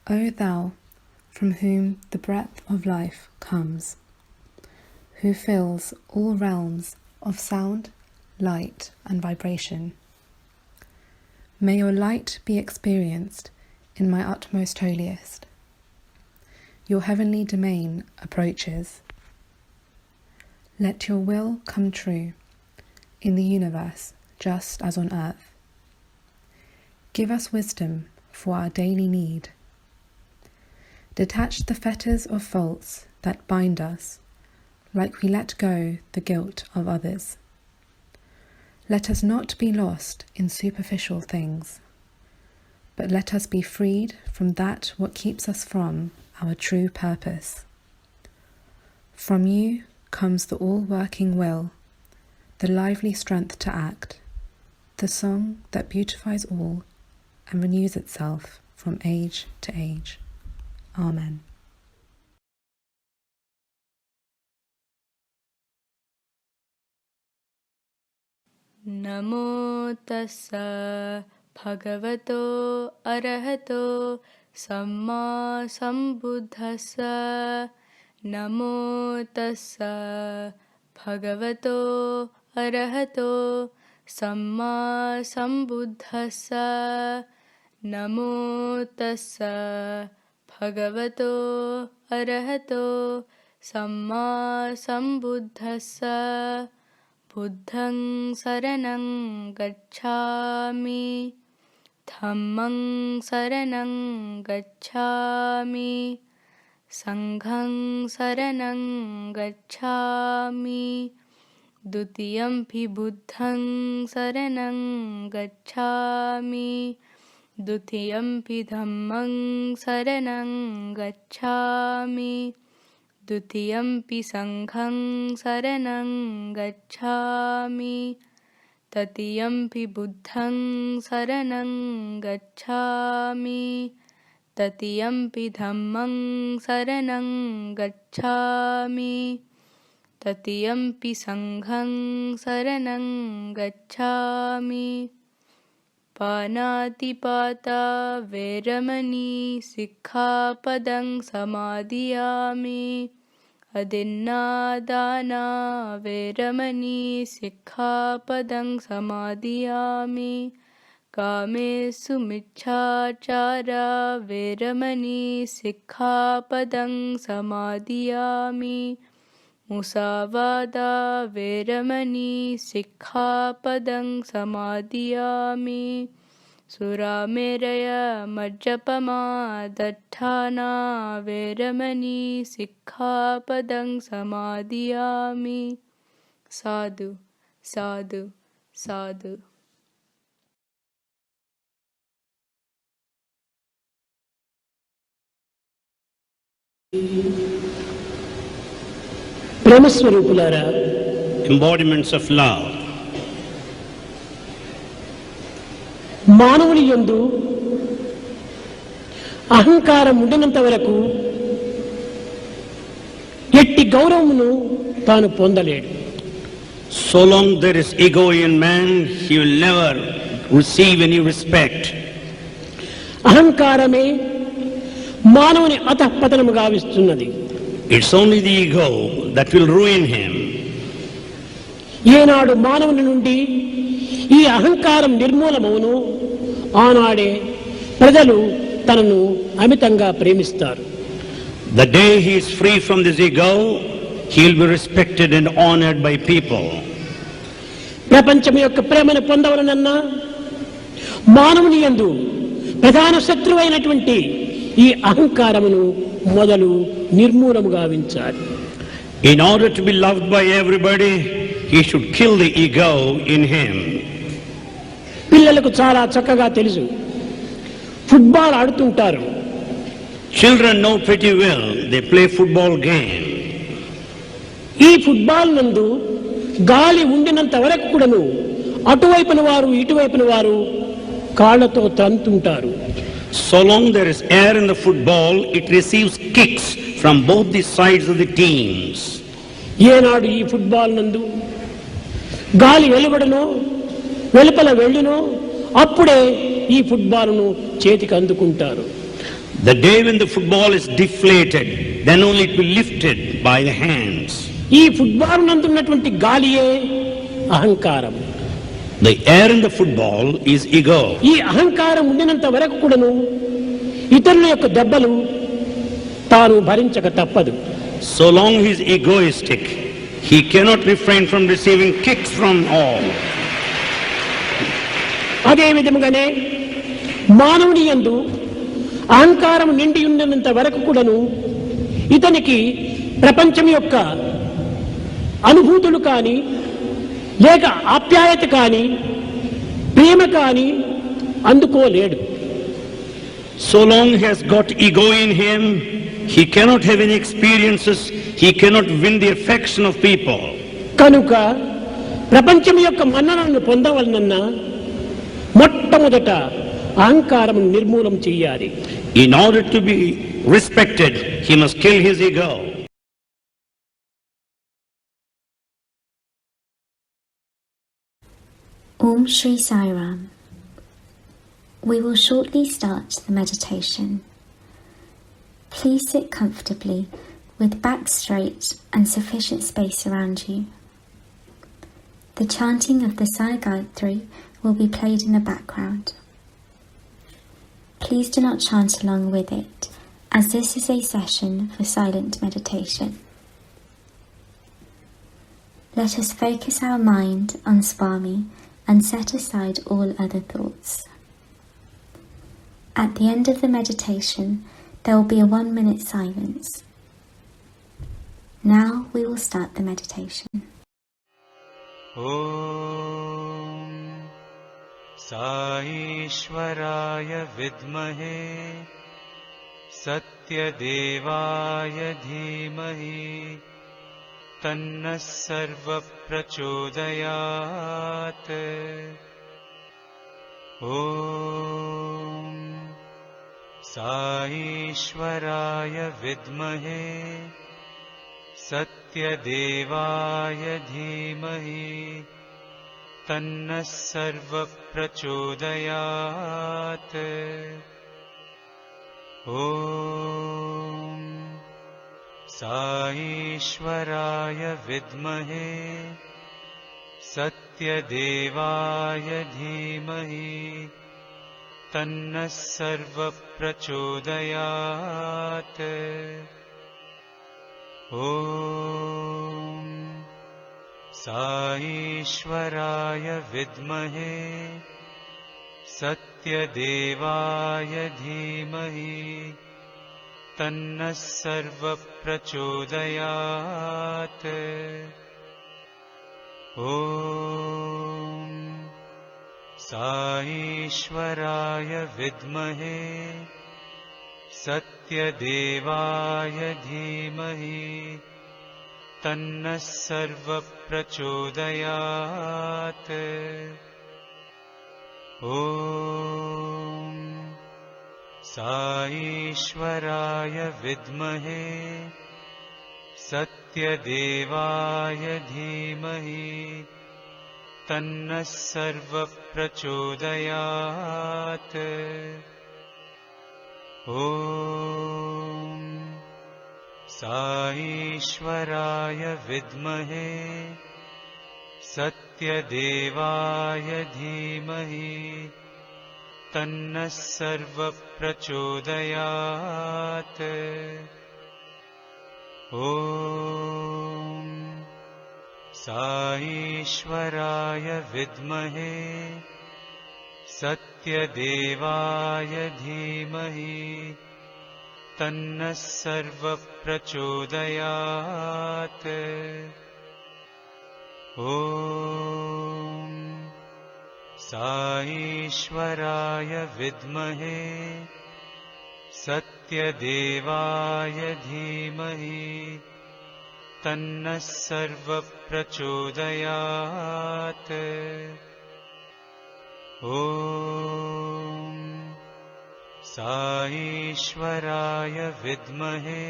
O Thou, from whom the breath of life comes, who fills all realms of sound, light, and vibration, may your light be experienced in my utmost holiest. Your heavenly domain approaches. Let your will come true in the universe just as on earth. Give us wisdom for our daily need. Detach the fetters of faults that bind us, like we let go the guilt of others. Let us not be lost in superficial things, but let us be freed from that what keeps us from our true purpose. From you comes the all-working will, the lively strength to act, the song that beautifies all and renews itself from age to age. Amen. नमो तस्स भगवतो अरहतो सम्मा सम्बुद्धस्स नमो तस्स भगवतो अरहतो सम्मा सम्बुद्धस्स नमो तस्स भगवतो अरहतो सम्मा सम्बुद्धस्स बुद्धं शरणं गच्छामि धम्मं शरणं गच्छामि संघं शरणं गच्छामि द्वितीयंपि बुद्धं शरणं गच्छामि द्वितीयंपि धम्मं शरणं गच्छामि द्वितीयंपि संघं शरणं गच्छामि तृतीयंपि बुद्धं शरणं गच्छामि तृतीयंपि धम्मं शरणं गच्छामि तृतीयंपि संघं शरणं गच्छामि पानातिपाता वैरमणि सिक्खापदं समादियामि अदिन्नादाना वैरमणि सिक्खापदं समादियामि कामेषु मिच्छाचारा वैरमणि सिक्खापदं समादियामि मुसावादा वैरमणि सिक्खापदं समादियामि सुरामेरय मज्जपमा दट्ठाना वैरमणि सिक्खापदं समादियामि साधु साधु साधु ప్రేమస్వరూపులారా, embodiments of love. మానవుని యందు అహంకారం ఉండినంత వరకు ఎట్టి గౌరవమును తాను పొందలేడు. So long there is ego in man, he will never receive any respect. అహంకారమే మానవుని అధఃపతనము గావిస్తున్నది. It's only the ego that will ruin him. ఏనాడు మానవుని నుండి ఈ అహంకారం నిర్మూలమవును ఆనాడే ప్రజలు తనను అమితంగా ప్రేమిస్తారు. The day he is free from this ego, he will be respected and honored by people. ప్రపంచం యొక్క ప్రేమను పొందవలనన్నా మానవుని యందు ప్రధాన శత్రువైనటువంటి ఈ అహంకారమును మొదలు నిర్మూలము గావించాలి. In order to be loved by everybody, he should kill the ego in him. పిల్లలకు చాలా చక్కగా తెలుసు, ఫుట్బాల్ ఆడుతుంటారు. Children know pretty well, they play football game. ఈ ఫుట్బాల్ నందు గాలి ఉండినంత వరకు కూడాను అటువైపున వారు ఇటువైపున వారు కాళ్లతో తంతుంటారు. So long there is air in the football, it receives kicks from both the sides of the teams. ఏనాడు ఈ ఫుట్బాల్ నందు గాలి వెలువడనో వెలుపల వెళ్ళునో అప్పుడే ఈ ఫుట్బాల్ను చేతికి అందుకుంటారు. The day when the football is deflated, then only it will be lifted by the hands. ఈ ఫుట్బాల్ నందున్నటువంటి గాలియే అహంకారం. The air in the football is ego. ఈ అహంకారం ఉండినంత వరకు కూడాను ఇతరుల యొక్క దెబ్బలు తాను భరించక తప్పదు. So long he is egoistic, he cannot refrain from receiving kicks from all. అదే విధముగానే మానవుని యందు అహంకారం నిండి ఉన్నంత వరకు కూడాను ఇతనికి ప్రపంచం యొక్క అనుభూతులు కానీ లేక ఆప్యాయత కానీ ప్రేమ కానీ అందుకోలేడు. So long he has got ego in him, he cannot have any experiences, he cannot win the affection of people. కనుక ప్రపంచం యొక్క మన్ననను పొందవలనన్నా మొట్టమొదట అహంకారం నిర్మూలం చేయాలి. In order to be respected, he must kill his ego. Om Shri Sai Ram. We will shortly start the meditation. Please sit comfortably with back straight and sufficient space around you. The chanting of the Sai Gayatri will be played in the background. Please do not chant along with it, as this is a session for silent meditation. Let us focus our mind on Swami and set aside all other thoughts. At the end of the meditation, there will be a 1-minute silence. Now we will start the meditation. Om Saishwaraya Vidmahe Satyadevaya Dhimahi Tanna Sarva Prachodayat. Om Saishwaraya Vidmahe Satyadevaya Dhimahi Tanna Sarva Prachodayat. Om Saishwaraya Vidmahe Satyadevaya Dhimahi Tanna Sarva Prachodayat. Om Saishwaraya Vidmahe Satyadevaya Dhimahi Tanna Sarva Prachodayat. Om Saishwaraya Vidmahe Satyadevaya Dhimahi Tanna Sarva Prachodayat. Om Saishwaraya Vidmahe Satyadevaya Dhimahi Tanna Sarva Prachodayat. Om Saishwaraya Vidmahe Satyadevaya Dhimahi Tanna Sarva Prachodayat. Om Saishwaraya Vidmahe Satyadevaya Dhimahi Tanna Sarva Prachodayat. Om Saishwaraya Vidmahe Satyadevaya Dhimahi Tanna Sarva Prachodayat. Om Saishwaraya Vidmahe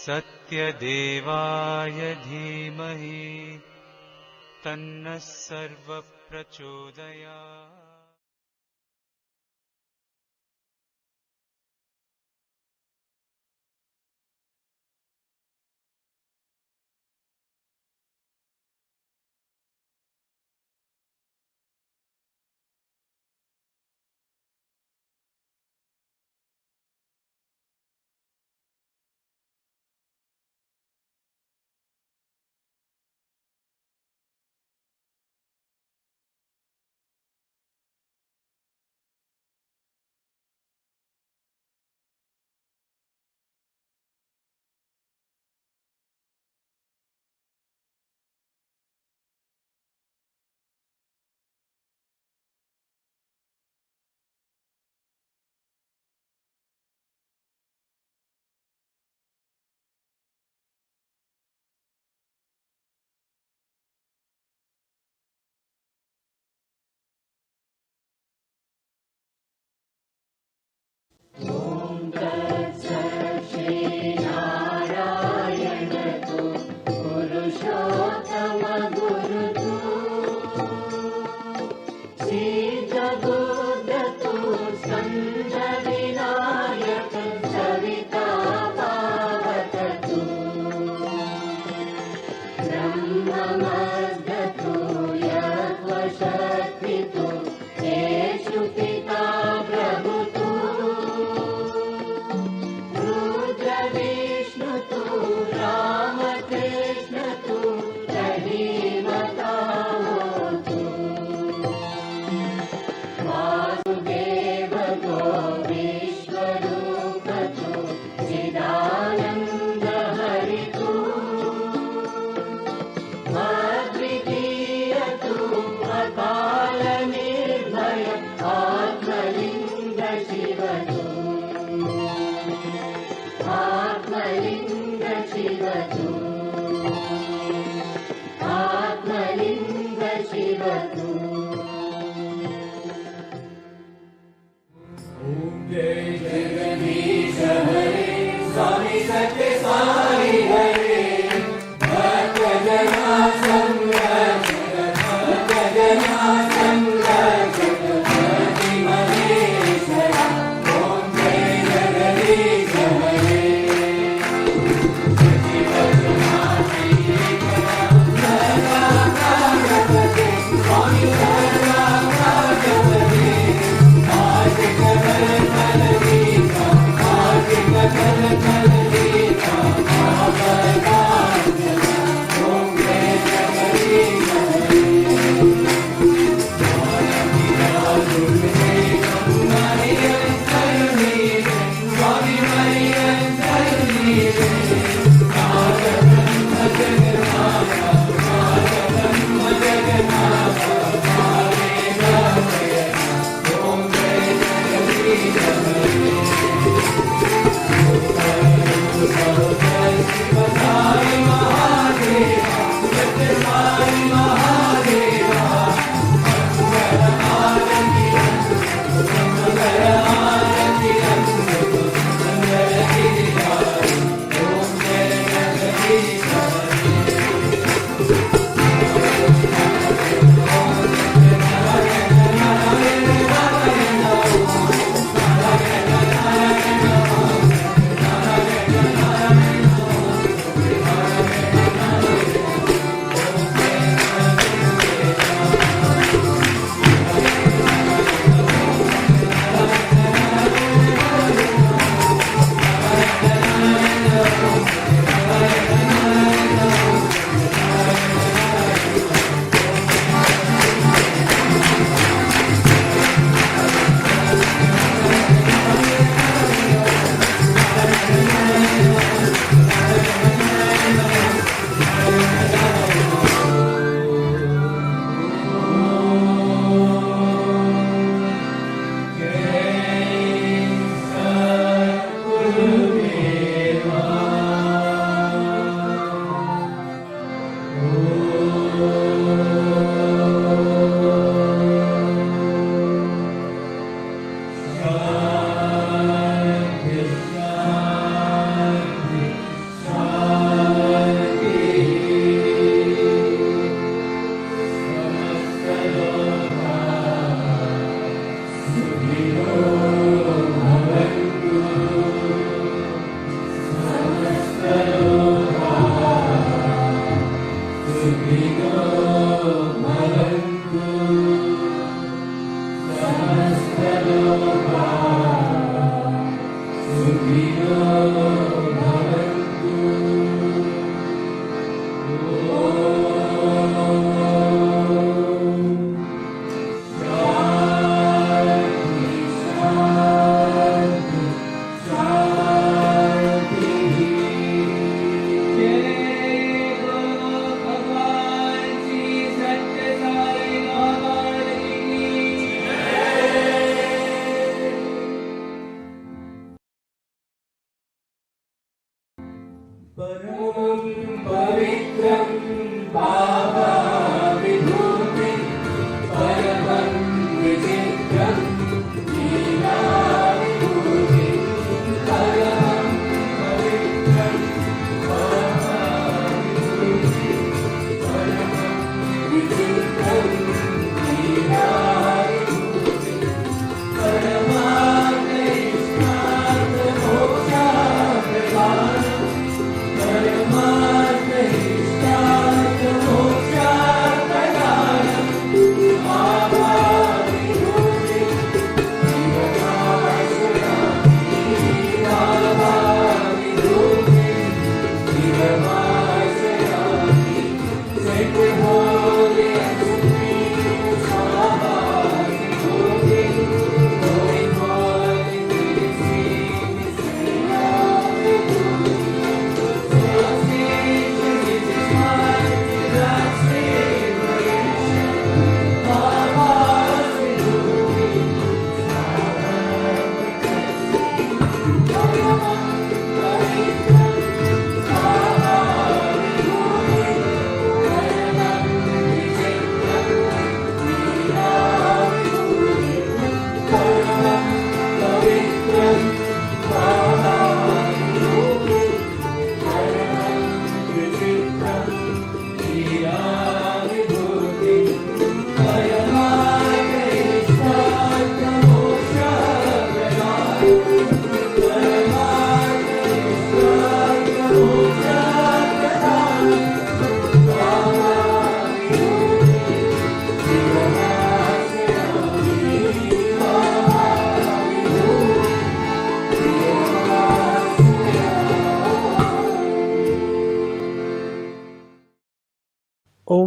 Satyadevaya Dhimahi Tanna Sarva Prachodayat.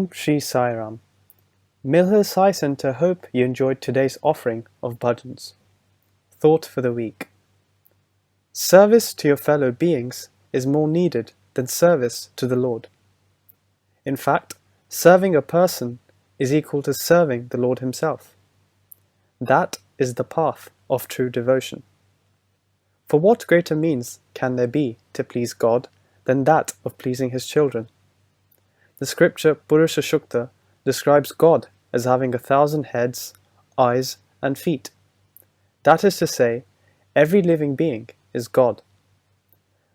Om Shri Sai Ram. Mill Hill Sai Center hope you enjoyed today's offering of bhajans. Thought for the week. Service to your fellow beings is more needed than service to the Lord. In fact, serving a person is equal to serving the Lord Himself. That is the path of true devotion. For what greater means can there be to please God than that of pleasing His children? The scripture Purusha Shukta describes God as having 1,000 heads, eyes, and feet. That is to say, every living being is God.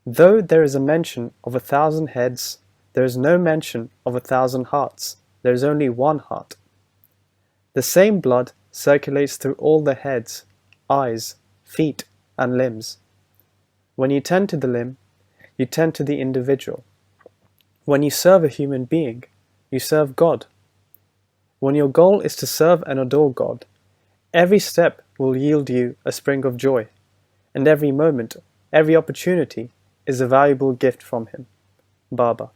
Though there is a mention of 1,000 heads, there is no mention of 1,000 hearts. There is only one heart. The same blood circulates through all the heads, eyes, feet, and limbs. When you tend to the limb, you tend to the individual. When you serve a human being, you serve God. When your goal is to serve and adore God, every step will yield you a spring of joy, and every moment, every opportunity is a valuable gift from Him. Baba.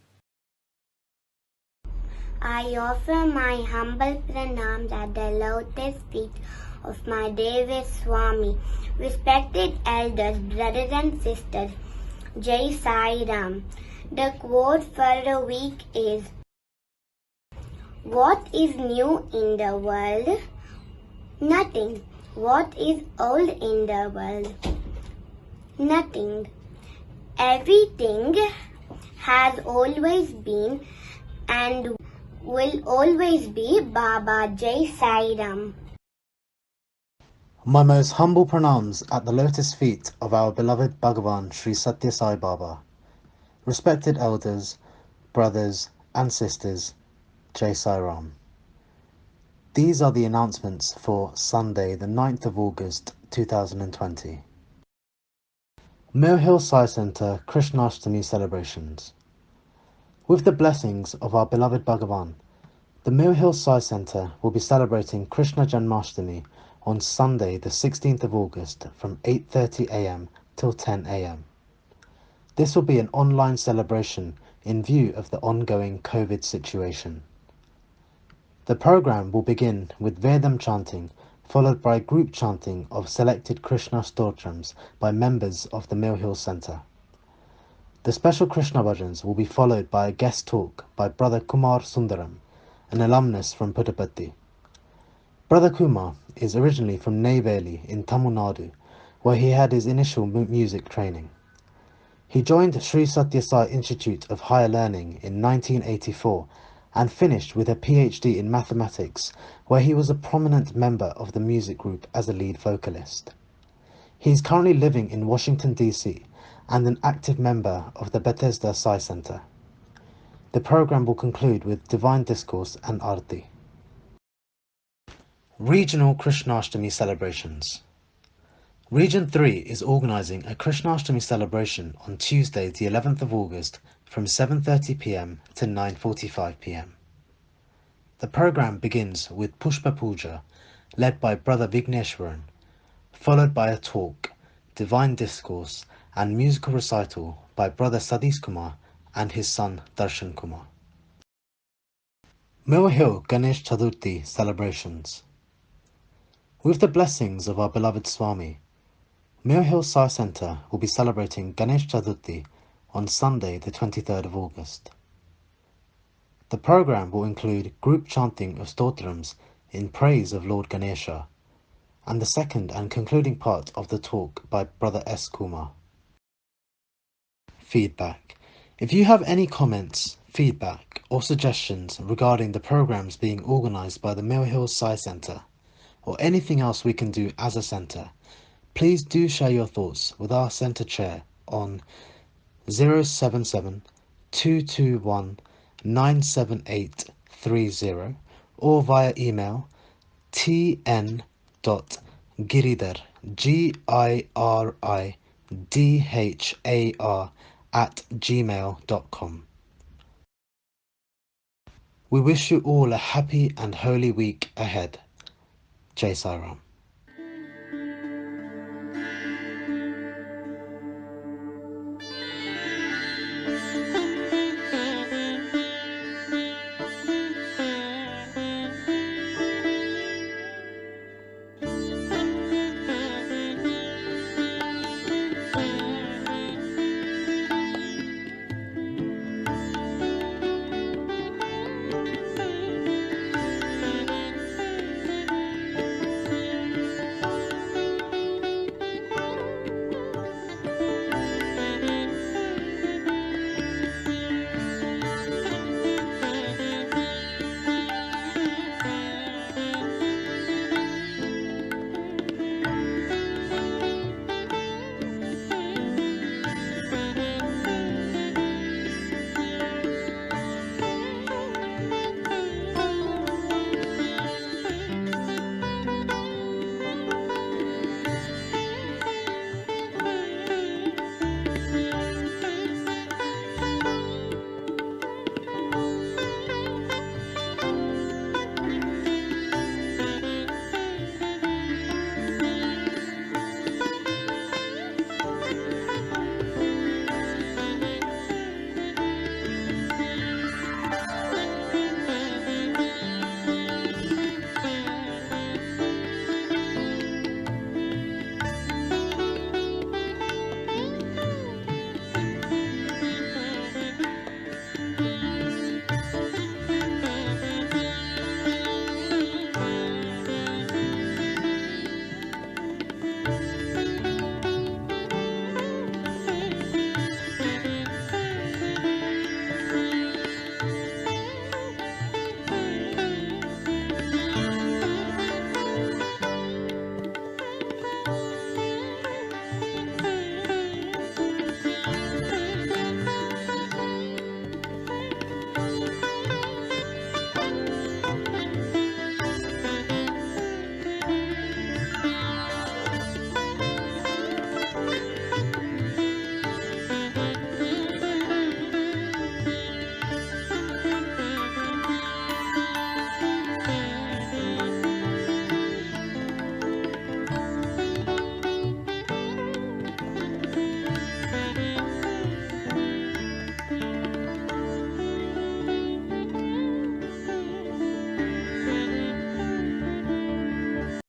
I offer my humble pranams at the lotus feet of my Deva Swami. Respected elders, brothers and sisters, Jai Sai Ram. The quote for the week is, what is new in the world? Nothing. What is old in the world? Nothing. Everything has always been and will always be. Baba. Jai Sai Ram. My most humble pranams at the lotus feet of our beloved Bhagavan Sri Satya Sai Baba. Respected elders, brothers and sisters, Jai Sai Ram. These are the announcements for Sunday, the 9th of August 2020. Mill Hill Sai Center Krishnashtami celebrations. With the blessings of our beloved Bhagavan, the Mill Hill Sai Center will be celebrating Krishna Janmashtami on Sunday, the 16th of August from 8:30 a.m. till 10 a.m. This will be an online celebration in view of the ongoing COVID situation. The program will begin with Vedam chanting, followed by group chanting of selected Krishna stotrams by members of the Mill Hill Center. The special Krishna bhajans will be followed by a guest talk by Brother Kumar Sundaram, an alumnus from Puttaparthi. Brother Kumar is originally from Neyveli in Tamil Nadu, where he had his initial music training. He joined Sri Satya Sai Institute of Higher Learning in 1984 and finished with a PhD in mathematics, where he was a prominent member of the music group as a lead vocalist. He is currently living in Washington, D.C. and an active member of the Bethesda Sai Center. The program will conclude with Divine Discourse and Arti. Regional Krishnashtami celebrations. Region 3 is organising a Krishnashtami celebration on Tuesday the 11th of August from 7:30 p.m. to 9:45 p.m. The program begins with Pushpa Puja led by Brother Vigneshwaran, followed by a talk, Divine Discourse and musical recital by Brother Sadish Kumar and his son Darshan Kumar. Mill Hill Ganesh Chaturthi celebrations. With the blessings of our beloved Swami, Mill Hill Sai Center will be celebrating Ganesh Chaturthi on Sunday the 23rd of August. The program will include group chanting of stotrams in praise of Lord Ganesha, and the second and concluding part of the talk by Brother S. Kumar. Feedback. If you have any comments, feedback or suggestions regarding the programs being organised by the Mill Hill Sai Center, or anything else we can do as a centre, please do share your thoughts with our centre chair on 077 221 97830 or via email tn.giridhar giridhar@gmail.com. We wish you all a happy and holy week ahead. Jai Sai Ram.